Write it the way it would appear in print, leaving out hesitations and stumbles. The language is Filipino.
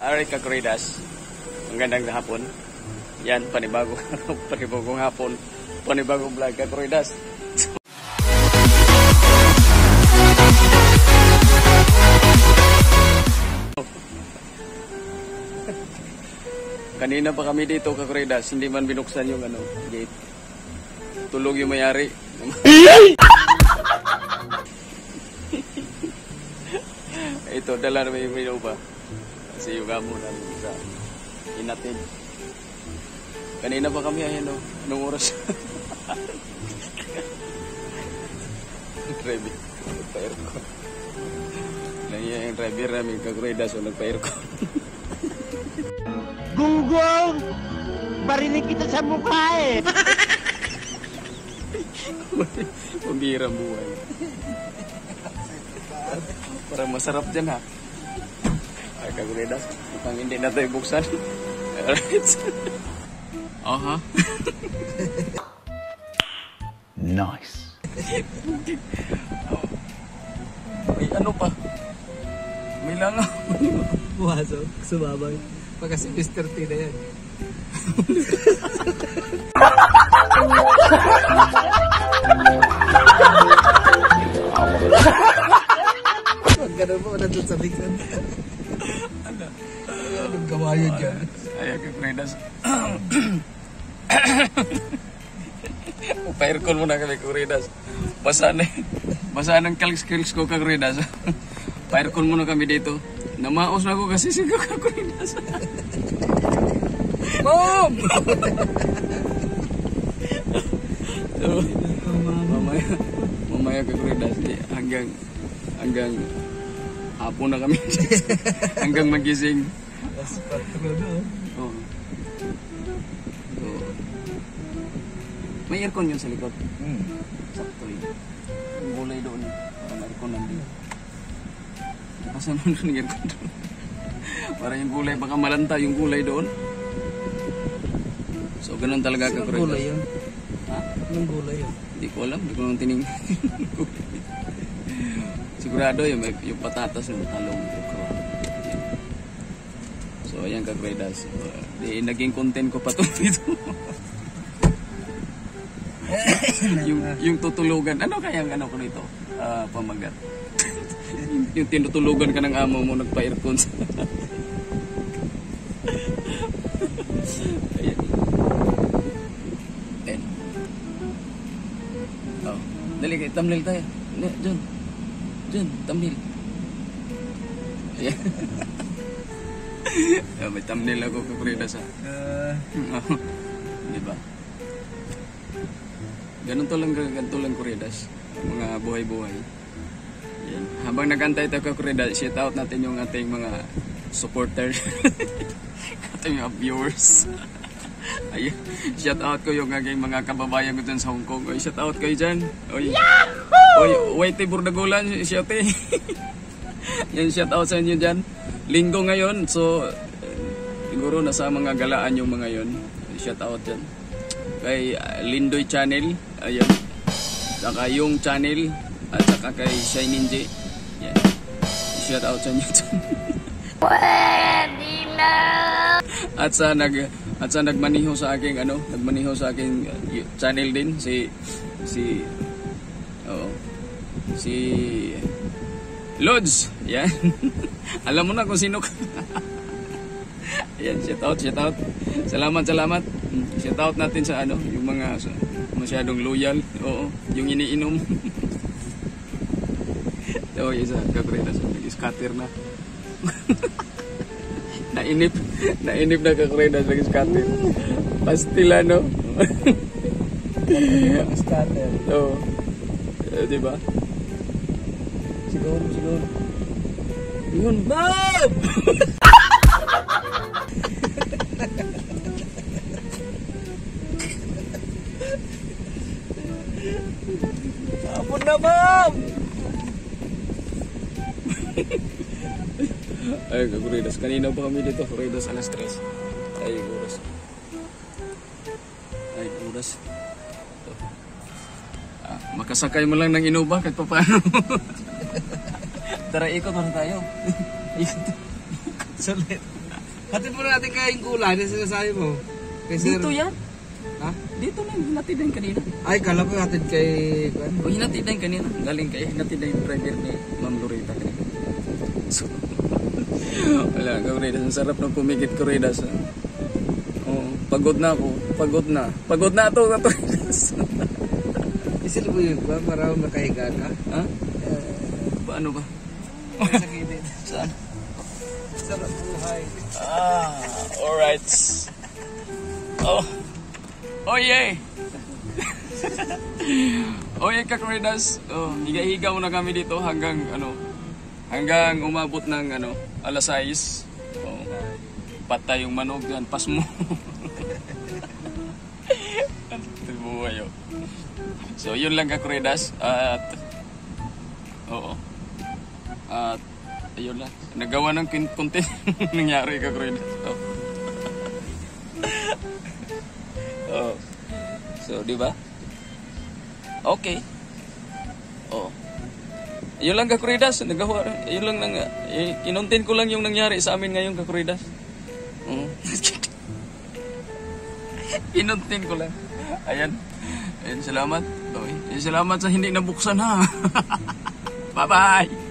Alright, Kakuridas. Magandang hapon. Yan, panibagong hapon. Panibagong vlog, Kakuridas. Kanina pa kami dito, Kakuridas. Hindi man binuksan yung gate. Tulog yung mayari. Ito, dala naman yung ilaw pa. Kasi yung gamo namin sa inatin. Kanina pa kami, ayan o. Anong oras? Driver. Nagpa-aircon. Nangyay yung driver namin, Kakuridas, o nagpa-aircon. Gunggong! Barinig kita sa mukha eh! Pambihirang buhay. Parang masarap dyan ha. Ay, Kakuridas. Mukhang hindi na tayo buksan. Alright. Aha. Nice. May ano pa? May langaw. Pumasok, sumabay. Pagka si Mr. T na yan. Pag gano'n mo, nandun sa bigsan. Anong kawayo dyan? Ay, Kakuridas. Pa-aircon muna kami, Kakuridas. Basa ng kalis-kalis ko, Kakuridas. Pa-aircon muna kami dito. Namaos na ako kasi si Kakuridas. Mom! So, mamaya Kakuridas. Hanggang hapon na kami. Hanggang magising. Oh. So, may aircon yun sa likod. Sakto yun. Yung gulay doon. Parang aircon nandun. Kasan mo doon yung aircon doon. Parang yung gulay. Baka malanta yung gulay doon. So, ganun talaga Kakuridas. Anong gulay yun? Ha? Anong gulay yun? Hindi ko alam. Hindi ko nang tining. Sigurado yung patatas ng talong. So, ayan Kakuridas. Naging content ko pa ito dito. yung tutulugan. Ano kaya ang ko nito? Pamagat. Yung tinutulugan ka ng amo mo, nagpa-aircon. Ayan. Ayan. Oh. Dali, thumbnail tayo. Diyan, thumbnail. Ayan. May thumbnail ako, Kakuridas ha. Diba? Ganun to lang, Kakuridas. Mga buhay-buhay. Yan. Habang nag-antay tayo, Kakuridas, shout out natin yung ating mga supporter. Ating mga viewers. Ayun. Shout out ko yung aking mga kababayan ko dyan sa Hong Kong. Oy, shout out kayo dyan. Oy. Oy, Whitey Burdagulan, shout out. Yan, shout out sa inyo dyan. Linggo ngayon, so siguro nasa mga galaan yung mga yon. Shout out dyan. Kay Lindoy Channel, ayan. Saka yung channel, at saka kay Shininji. Yan. Shout out sa inyo dyan. At sa nagmaniho sa aking channel din si Lods. Yan. Alam mo na kung sino ka. Yan, shout out. Salamat. Shout out natin sa yung mga masyadong loyal. Oo, yung iniinom. So, isa Kakuridas, nag-scatter na. Nainip na Kakuridas, nag-scatter. Pastila, no? Scatter. Oo. Diba? Siguro. Yun. Mom! Hapon na, Mom! Ay, Kakuridas. Kanina pa kami dito. Kakuridas, alas 3. Ay, oras. Makasakay mo lang ng Innova kahit pa paano. Tara, ikot muna tayo. Sulit. Hatid mo na natin kaya yung kulay na sinasabi mo. Kay Sir. Dito yan. Ha? Dito na, hinatid na yung kanina. Ay, kala ko hatid kay... O, hinatid na yung kanina. Galing kayo, hinatid na yung driver ni Ma'am Loretta kanina. So, wala, Kuridas. Ang sarap ng pumigit, Kuridas. Oh, pagod na ako. Pagod na. Pagod na ito, Kuridas. Isil mo yun ba? Para makahiga ka? Ha? Paano ba? Sa gilid. Saan? Sarap buhay. Alright. Oh. Oh yeah. Oh yeah, Kakuridas. Oh, higa-higa muna kami dito hanggang hanggang umabot ng alas 6. Oh. Patay yung manog yan, pas mo. Buhay oh. So yun lang, Kakuridas. At oo. At ayun lang. Nagawa ng content nangyari, Kakuridas. Oh. Oh. So, di ba? Okay. Oh. Ayun lang, Kakuridas. Nagawa. Ayun lang kinontent ko lang yung nangyari sa amin ngayon, Kakuridas. Kinontent ko lang. Ayan. Ayan, salamat. Okay. Salamat sa hindi nabuksan ha. Bye-bye.